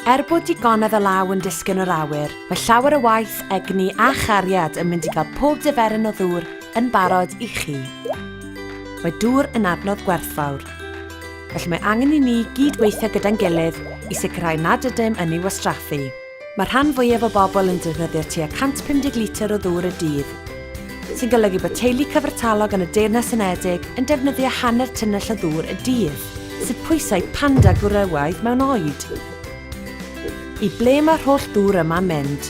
Er bod digonedd o law yn disgyn o'r awyr, mae llawer o waith, egni a chariad yn mynd i gael pob diferyn o ddŵr yn barod i chi. Mae dŵr yn adnodd gwerthfawr, felly mae angen i ni gydweithio gyda'n gilydd i sicrhau nad ydym yn ei wastraffu. Mae rhan fwyaf o bobl yn defnyddio tua 150 litr o ddŵr y dydd, sy'n golygu bod teulu cyfartalog yn y Deyrnas Unedig yn defnyddio hanner tynnell o ddŵr y dydd, sydd pwysau panda gwrywaidd mewn oed. I ble mae'r holl ddŵr yma'n mynd?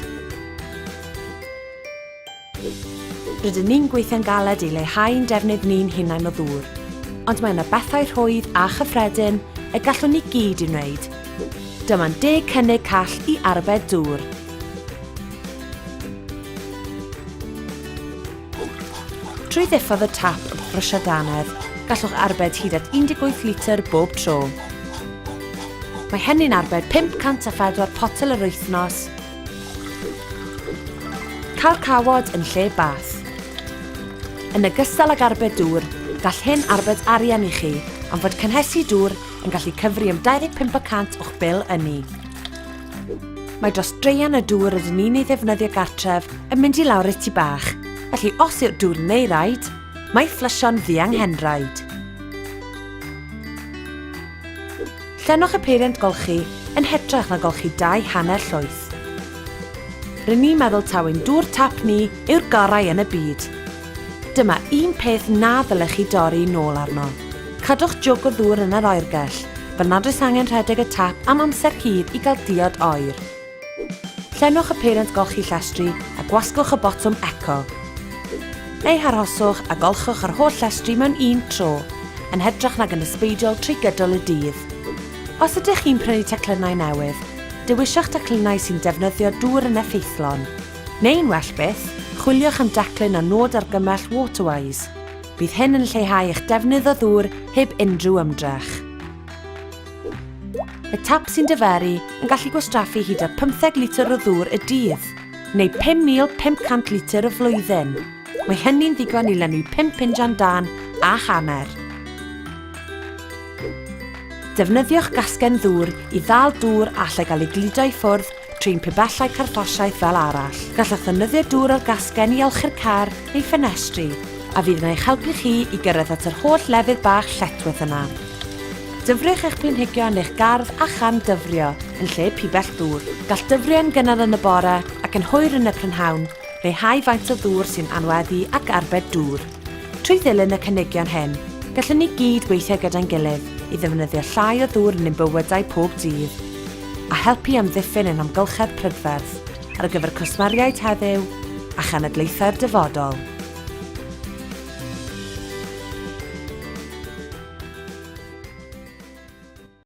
Rydyn ni'n gweithio'n galed i leihau'n defnydd ni'n hunain o ddŵr, ond mae yna bethau rhwydd a chyffredin y gallwn ni gyd i wneud. Dyma'n 10 cynnig call i arbed dŵr. Trwy ddiffodd y tap wrth brwsio dannedd, gallwch arbed hyd at 18 litr bob tro. Mae hynny'n arbed 504 potel yr wythnos. Cael cawod yn lle bath. Yn ogystal ag arbed dŵr, gall hyn arbed arian i chi, ond fod cynhesu dŵr yn gallu cyfri am 25% o'ch bil ynni. Mae dros dreian y dŵr ydyn ni'n ei ddefnyddio gartref yn mynd i lawr y tŷ bach, felly os yw'r dŵr neu raid, mae fflysio'n ddianghenraid. Llenwch y peiriant golchi yn hytrach na golchi 2 hanner llwyth. Rydyn ni'n meddwl taw ein dŵr tap ni yw'r gorau yn y byd. Dyma un peth na ddylech chi dorri nôl arno. Cadwch jwg o ddŵr yn yr oergell, fel nad oes angen rhedeg y tap am amser hir i gael diod oer. Llenwch y peiriant golchi llestri a gwasgwch y botwm eco. Neu harhoswch a golchwch yr holl llestri mewn un tro, yn hytrach nag yn ysbeidiol trwy gydol y dydd. Os ydych chi'n prynu teclynnau newydd, dewiswch teclynnau sy'n defnyddio dŵr yn effeithlon. Neu'n well byth, chwiliwch am declyn o nod argymell Waterwise. Bydd hyn yn lleihau eich defnydd o ddŵr heb unrhyw ymdrech. Y tap sy'n diferu yn gallu gwastraffu hyd at 15 litr o ddŵr y dydd, neu 5,500 litr y flwyddyn. Mae hynny'n ddigon i lenwi 5 injan dan a hanner. Defnyddiwch gasgen ddŵr i ddal dŵr allai gael ei gludo i ffwrdd trwy'n pibellau carffosiaeth fel arall. Gallwch ddefnyddio dŵr o'r gasgen i olchi'r car neu ffenestri, a fydd yna eich helpu chi i gyrraedd at yr holl lefydd bach lletwydd yna. Dyfrwch eich planhigion yn eich gardd a chan dyfrio yn lle pibell dŵr. Gall dyfrio yn gynnar yn y bore ac yn hwyr yn y prynhawn, leihau faint o ddŵr sy'n anweddu ac arbed dŵr. Trwy ddilyn y cynnigion hyn, gallwn ni gyd weithio gyda'n gilydd i ddefnyddio llai o ddŵr yn ein bywydau pob dydd, a helpu amddiffyn ein amgylchedd prydferth ar gyfer cwsmeriaid heddiw a chenedlaethau'r dyfodol.